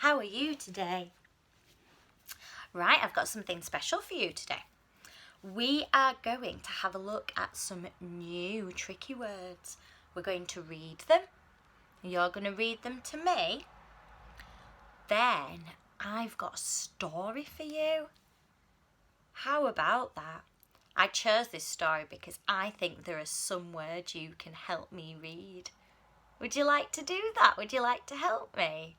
How are you today? Right, I've got something special for you today. We are going to have a look at some new tricky words. We're going to read them. You're going to read them to me. Then I've got a story for you. How about that? I chose this story because I think there are some words you can help me read. Would you like to do that? Would you like to help me?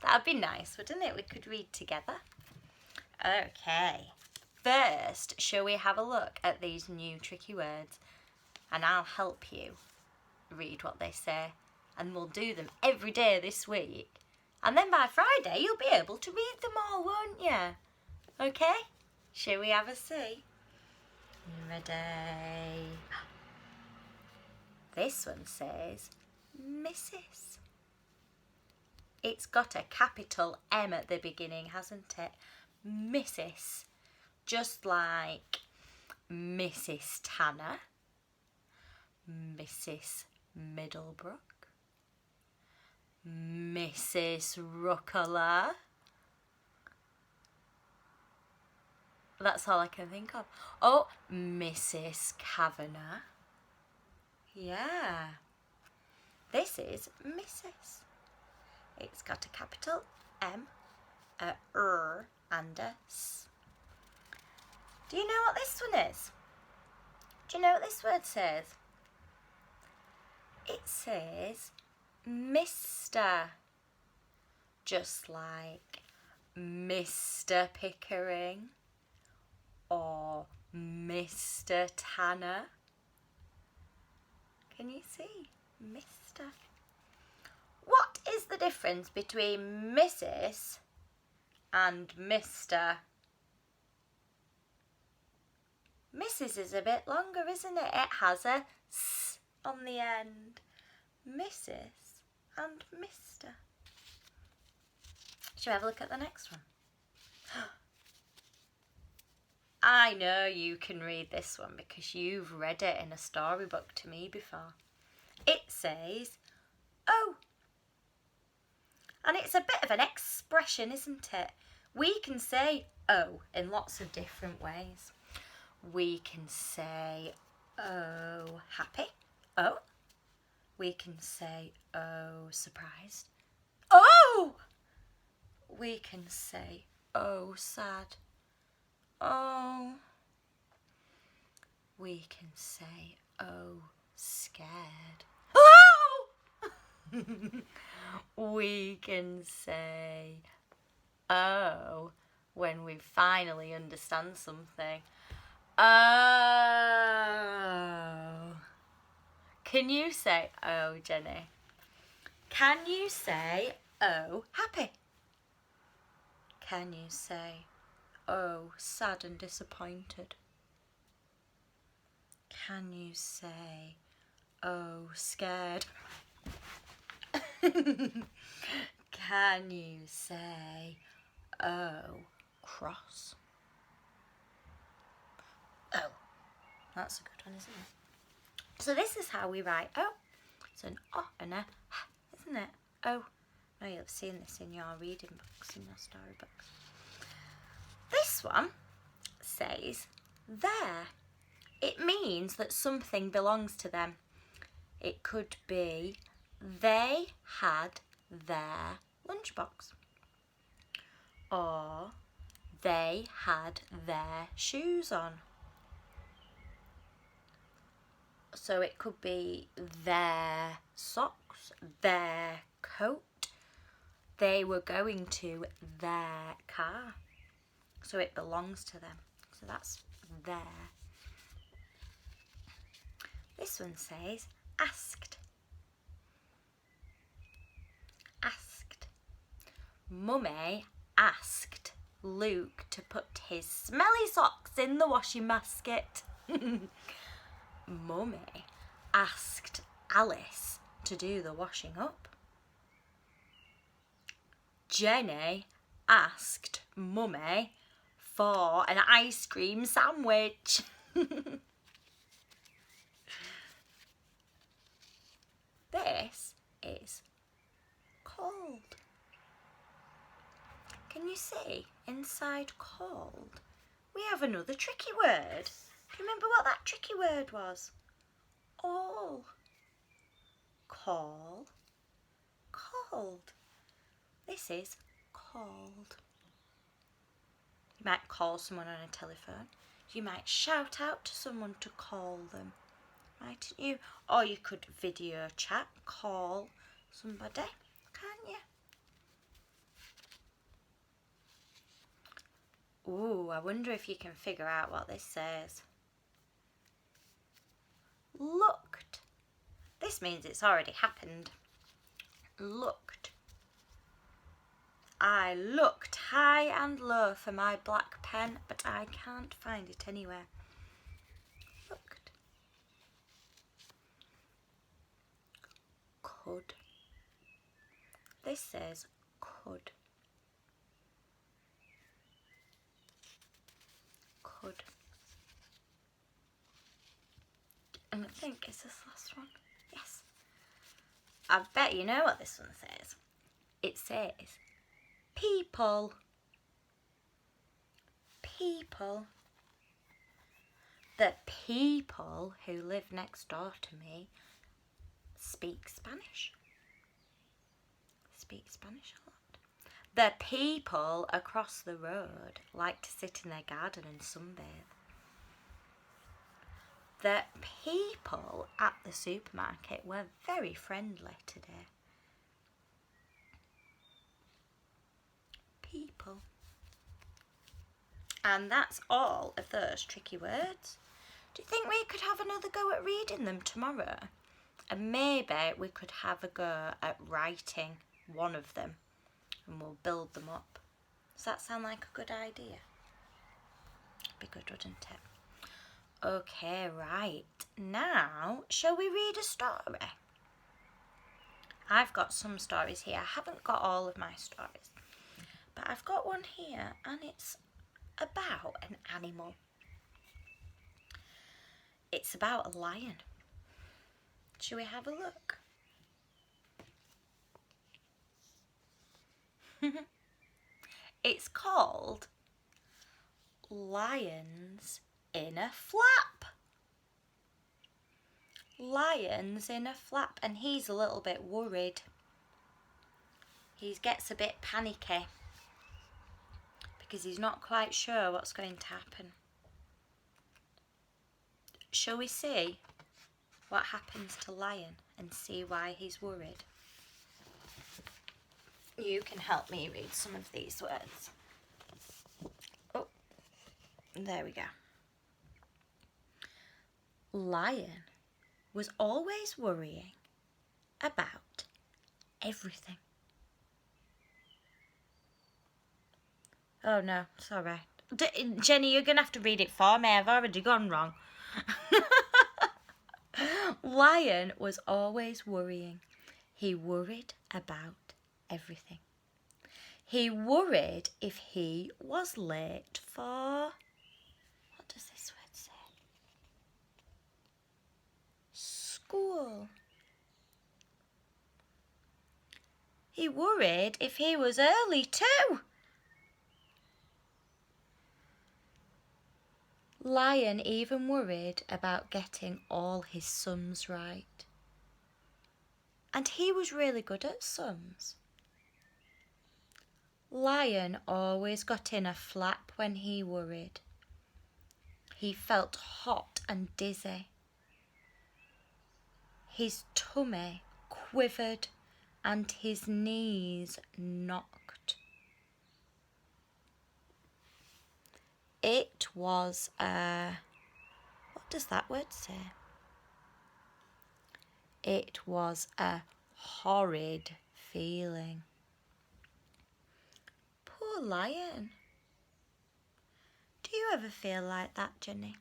That'd be nice, wouldn't it? We could read together. Okay. First, shall we have a look at these new tricky words? And I'll help you read what they say. And we'll do them every day this week. And then by Friday, you'll be able to read them all, won't you? Okay? Shall we have a see? Ready? This one says Mrs. It's got a capital M at the beginning, hasn't it? Mrs. Just like Mrs. Tanner, Mrs. Middlebrook, Mrs. Rucola. That's all I can think of. Oh, Mrs. Kavanagh. Yeah. This is Mrs. It's got a capital M, a R and a S. Do you know what this one is? Do you know what this word says? It says Mr. Just like Mr. Pickering or Mr. Tanner. Can you see? Mr. What is the difference between Mrs. and Mr.? Mrs. is a bit longer, isn't it? It has a S on the end. Mrs. and Mr. Shall we have a look at the next one? I know you can read this one because you've read it in a storybook to me before. It says, oh. And it's a bit of an expression, isn't it? We can say oh in lots of different ways. We can say oh happy. Oh. We can say oh surprised. Oh. We can say oh sad. Oh. We can say oh scared. Oh. We can say oh when we finally understand something. Oh. Can you say oh, Jenny? Can you say oh, happy? Can you say oh, sad and disappointed? Can you say oh, scared? Can you say oh, cross? Oh, that's a good one, isn't it? So this is how we write oh. It's an O and a H, isn't it? Oh. No, you'll have seen this in your reading books, in your storybooks. This one says there. It means that something belongs to them. It could be they had their lunchbox. Or they had their shoes on. So it could be their socks, their coat. They were going to their car. So it belongs to them. So that's their. This one says asked. Asked. Mummy asked Luke to put his smelly socks in the washing basket. Mummy asked Alice to do the washing up. Jenny asked Mummy for an ice cream sandwich. This is cold. you see, inside called, we have another tricky word. Do you remember what that tricky word was? All. Call. Called. This is called. You might call someone on a telephone. You might shout out to someone to call them, mightn't you? Or you could video chat, call somebody, can't you? Ooh, I wonder if you can figure out what this says. Looked. This means it's already happened. Looked. I looked high and low for my black pen, but I can't find it anywhere. Looked. Could. This says could. Could. And I think, is this last one? Yes. I bet you know what this one says. It says people. People. The people who live next door to me speak Spanish. Speak Spanish a lot. The people across the road like to sit in their garden and sunbathe. The people at the supermarket were very friendly today. People. And that's all of those tricky words. Do you think we could have another go at reading them tomorrow? And maybe we could have a go at writing one of them and we'll build them up. Does that sound like a good idea? Be good, wouldn't it? Okay, right. Now, shall we read a story? I've got some stories here. I haven't got all of my stories, but I've got one here and it's about an animal. It's about a lion. Shall we have a look? It's called Lyons in a Flap. Lyons in a flap, and he's a little bit worried. He gets a bit panicky because he's not quite sure what's going to happen. Shall we see what happens to Lion and see why he's worried? You can help me read some of these words. Oh, there we go. Lion was always worrying about everything. Oh no, sorry. Jenny, you're going to have to read it for me. I've already gone wrong. Lion was always worrying. He worried about everything. He worried if he was late for... What does this word say? School. He worried if he was early too. Lion even worried about getting all his sums right. And he was really good at sums. Lion always got in a flap when he worried. He felt hot and dizzy. His tummy quivered and his knees knocked. It was a... What does that word say? It was a horrid feeling. Poor Lion. Do you ever feel like that, Jenny?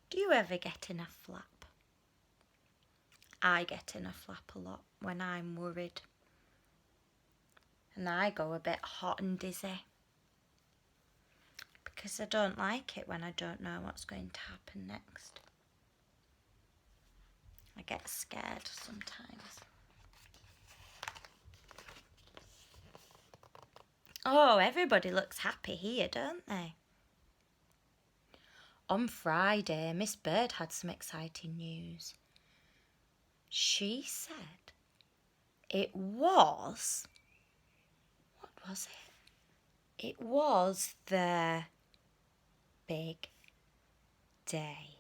Do you ever get in a flap? I get in a flap a lot when I'm worried. And I go a bit hot and dizzy. Because I don't like it when I don't know what's going to happen next. I get scared sometimes. Oh, everybody looks happy here, don't they? On Friday, Miss Bird had some exciting news. She said it was... What was it? It was the big day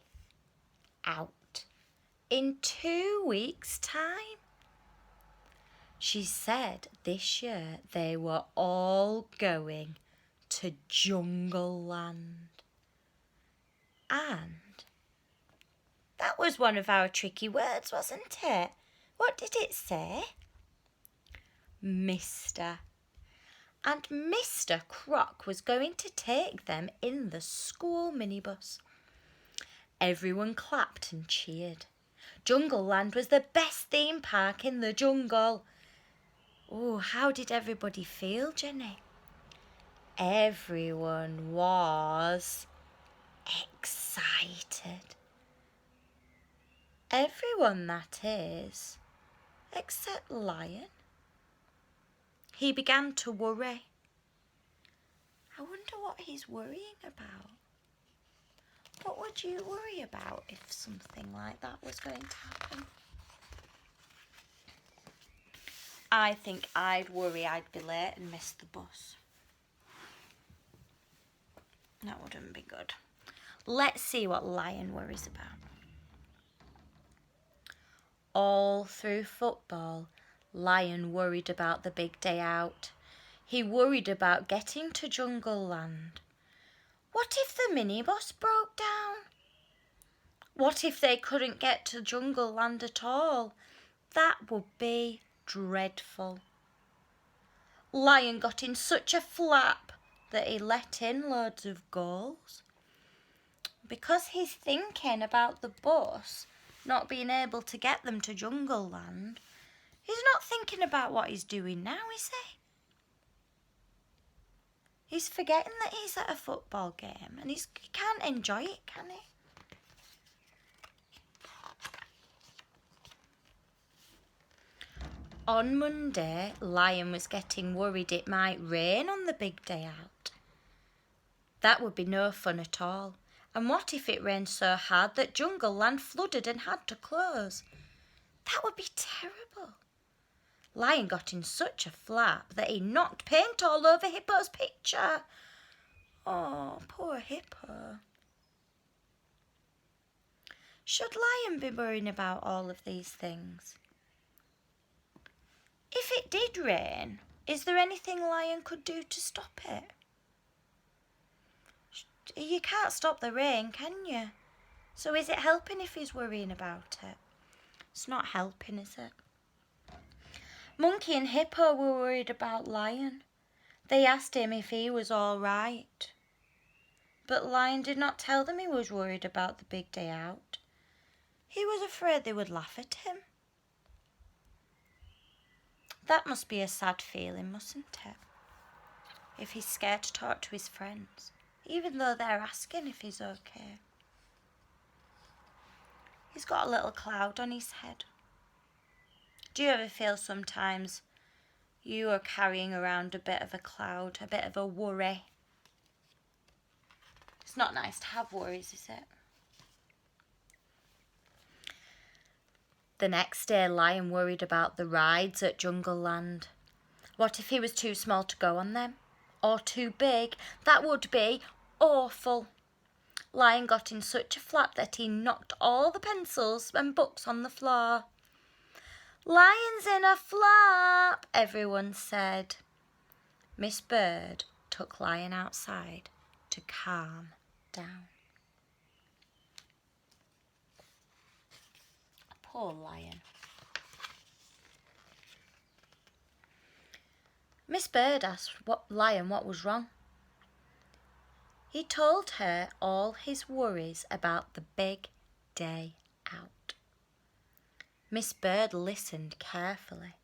out in 2 weeks' time. She said this year they were all going to Jungle Land. And that was one of our tricky words, wasn't it? What did it say? Mr. And Mr. Croc was going to take them in the school minibus. Everyone clapped and cheered. Jungle Land was the best theme park in the jungle. Oh, how did everybody feel, Jenny? Everyone was excited. Everyone, that is, except Lion. He began to worry. I wonder what he's worrying about. What would you worry about if something like that was going to happen? I think I'd worry I'd be late and miss the bus. That wouldn't be good. Let's see what Lion worries about. All through football, Lion worried about the big day out. He worried about getting to Jungle Land. What if the minibus broke down? What if they couldn't get to Jungle Land at all? That would be dreadful. Lion got in such a flap that he let in loads of goals. Because he's thinking about the bus not being able to get them to Jungle Land, he's not thinking about what he's doing now, is he? He's forgetting that he's at a football game and he can't enjoy it, can he? On Monday, Lion was getting worried it might rain on the big day out. That would be no fun at all. And what if it rained so hard that Jungle Land flooded and had to close? That would be terrible. Lion got in such a flap that he knocked paint all over Hippo's picture. Oh, poor Hippo. Should Lion be worrying about all of these things? If it did rain, is there anything Lion could do to stop it? You can't stop the rain, can you? So is it helping if he's worrying about it? It's not helping, is it? Monkey and Hippo were worried about Lion. They asked him if he was all right. But Lion did not tell them he was worried about the big day out. He was afraid they would laugh at him. That must be a sad feeling, mustn't it? If he's scared to talk to his friends, even though they're asking if he's okay. He's got a little cloud on his head. Do you ever feel sometimes you are carrying around a bit of a cloud, a bit of a worry? It's not nice to have worries, is it? The next day, Lion worried about the rides at Jungle Land. What if he was too small to go on them? Or too big? That would be awful. Lion got in such a flap that he knocked all the pencils and books on the floor. Lion's in a flap, everyone said. Miss Bird took Lion outside to calm down. Poor Lion. Miss Bird asked Lion what was wrong. He told her all his worries about the big day out. Miss Bird listened carefully.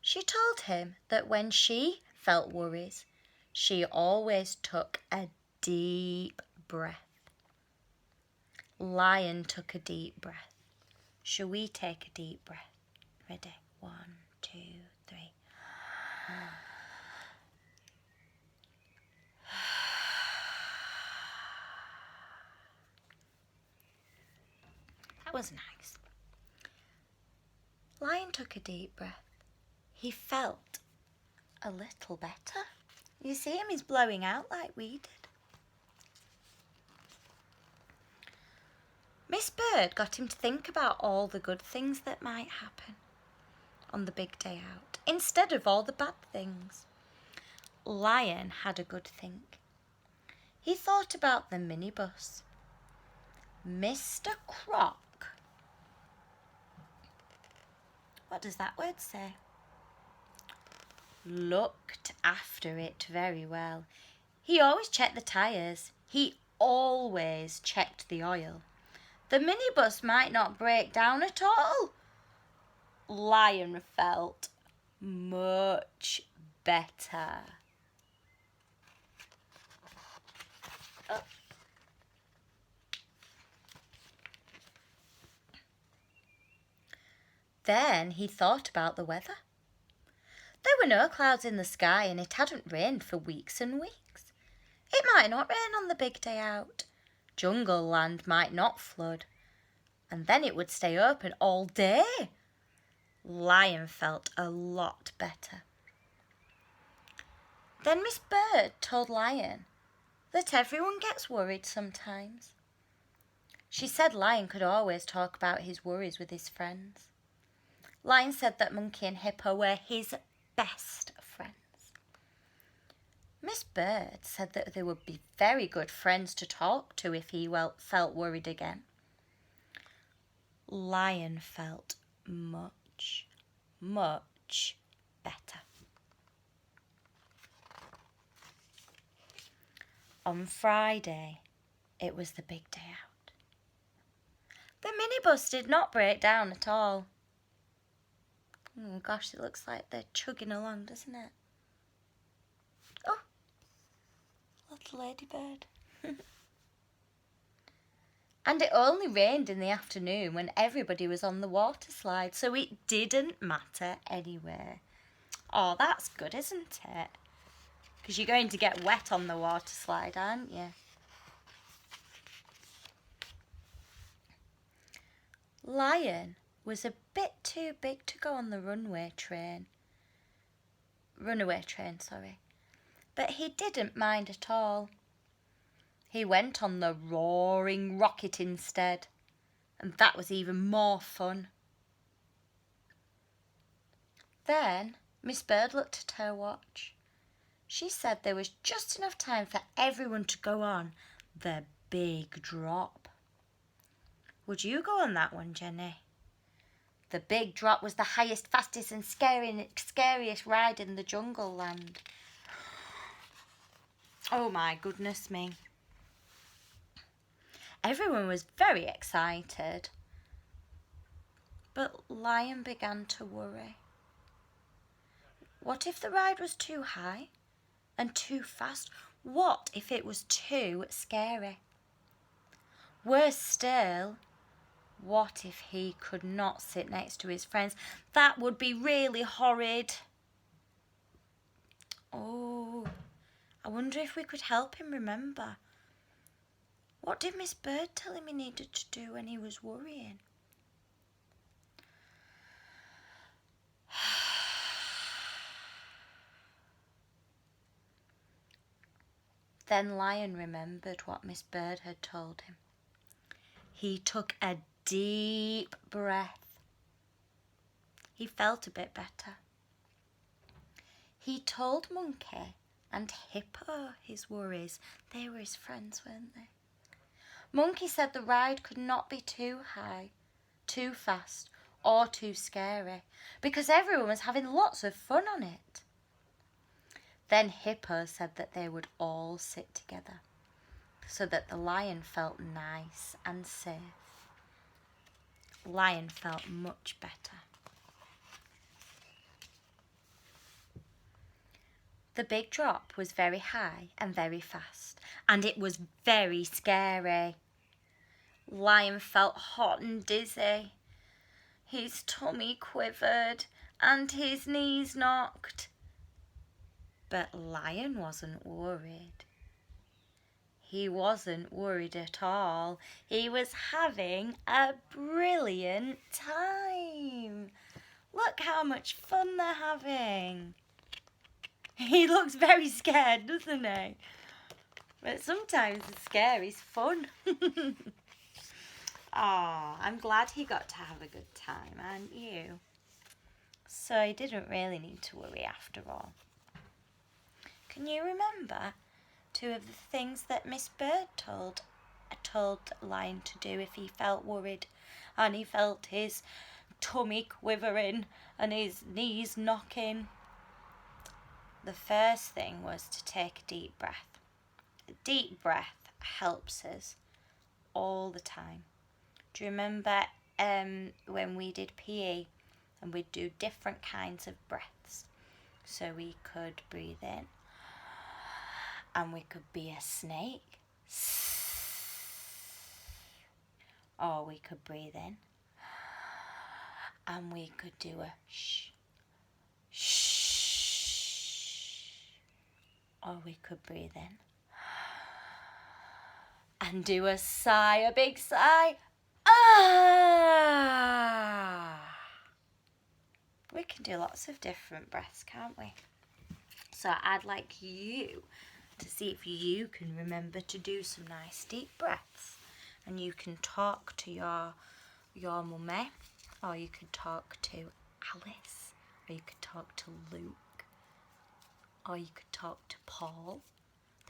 She told him that when she felt worries, she always took a deep breath. Lion took a deep breath. Shall we take a deep breath? Ready? 1, 2, 3. was nice. Lion took a deep breath. He felt a little better. You see him, he's blowing out like we did. Miss Bird got him to think about all the good things that might happen on the big day out, instead of all the bad things. Lion had a good think. He thought about the minibus. Mr. Croc. What does that word say? Looked after it very well. He always checked the tyres. He always checked the oil. The minibus might not break down at all. Lion felt much better. Oh. Then he thought about the weather. There were no clouds in the sky and it hadn't rained for weeks and weeks. It might not rain on the big day out. Jungle Land might not flood. And then it would stay open all day. Lion felt a lot better. Then Miss Bird told Lion that everyone gets worried sometimes. She said Lion could always talk about his worries with his friends. Lion said that Monkey and Hippo were his best friends. Miss Bird said that they would be very good friends to talk to if he felt worried again. Lion felt much, much better. On Friday, it was the big day out. The minibus did not break down at all. Oh gosh, it looks like they're chugging along, doesn't it? Oh, little ladybird. And it only rained in the afternoon when everybody was on the water slide, so it didn't matter anyway. Oh, that's good, isn't it? Because you're going to get wet on the water slide, aren't you? Lion was a bit too big to go on the runaway train, but he didn't mind at all. He went on the roaring rocket instead, and that was even more fun. Then Miss Bird looked at her watch. She said there was just enough time for everyone to go on the big drop. Would you go on that one, Jenny? The big drop was the highest, fastest and scariest ride in the Jungle Land. Oh my goodness me. Everyone was very excited. But Lion began to worry. What if the ride was too high and too fast? What if it was too scary? Worse still, what if he could not sit next to his friends? That would be really horrid. Oh, I wonder if we could help him remember. What did Miss Bird tell him he needed to do when he was worrying? Then Lion remembered what Miss Bird had told him. He took a deep breath. He felt a bit better. He told Monkey and Hippo his worries. They were his friends, weren't they? Monkey said the ride could not be too high, too fast, or too scary, because everyone was having lots of fun on it. Then Hippo said that they would all sit together, so that the Lion felt nice and safe. Lion felt much better. The big drop was very high and very fast, and it was very scary. Lion felt hot and dizzy. His tummy quivered and his knees knocked. But Lion wasn't worried. he wasn't worried at all. He was having a brilliant time. Look how much fun they're having. He looks very scared, doesn't he? But sometimes the scary's fun. Oh, I'm glad he got to have a good time, aren't you? So he didn't really need to worry after all. Can you remember two of the things that Miss Bird told Lion to do if he felt worried and he felt his tummy quivering and his knees knocking? The first thing was to take a deep breath. A deep breath helps us all the time. Do you remember when we did PE and we'd do different kinds of breaths? So we could breathe in and we could be a snake, or we could breathe in and we could do a shh, shh, or we could breathe in and do a sigh, a big sigh. Ah! We can do lots of different breaths, can't we? So I'd like you to see if you can remember to do some nice deep breaths. And you can talk to your mummy, or you could talk to Alice, or you could talk to Luke, or you could talk to Paul.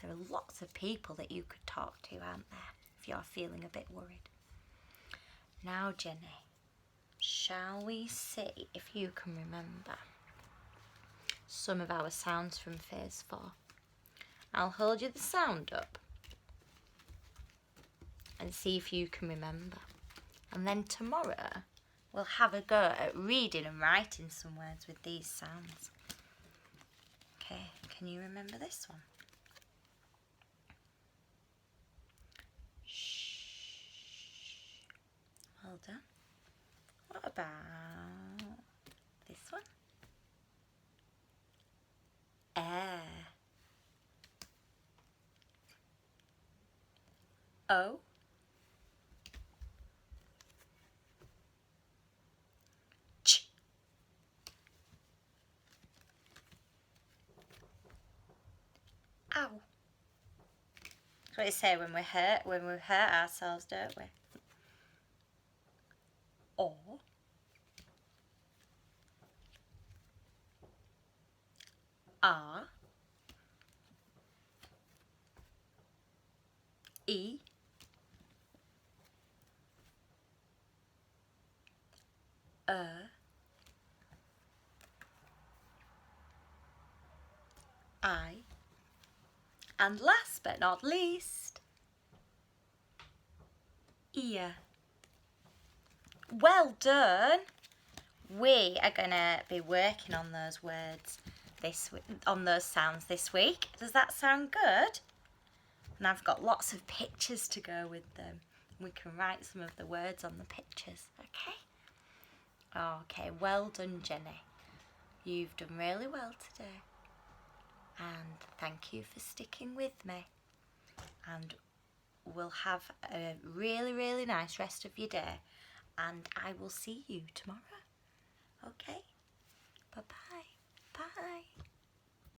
There are lots of people that you could talk to, aren't there, if you're feeling a bit worried. Now, Jenny, shall we see if you can remember some of our sounds from phase 4? I'll hold you the sound up and see if you can remember. And then tomorrow we'll have a go at reading and writing some words with these sounds. Okay, can you remember this one? Well done. What about this one? Air. O. Ch. Ow. That's what you say when we hurt ourselves, don't we? O. R. E. I. And last but not least, ear. Well done. We are going to be working on those words on those sounds this week. Does that sound good? And I've got lots of pictures to go with them. We can write some of the words on the pictures, okay? Okay, well done, Jenny. You've done really well today. And thank you for sticking with me. And we'll have a really, really nice rest of your day. And I will see you tomorrow. Okay? Bye-bye.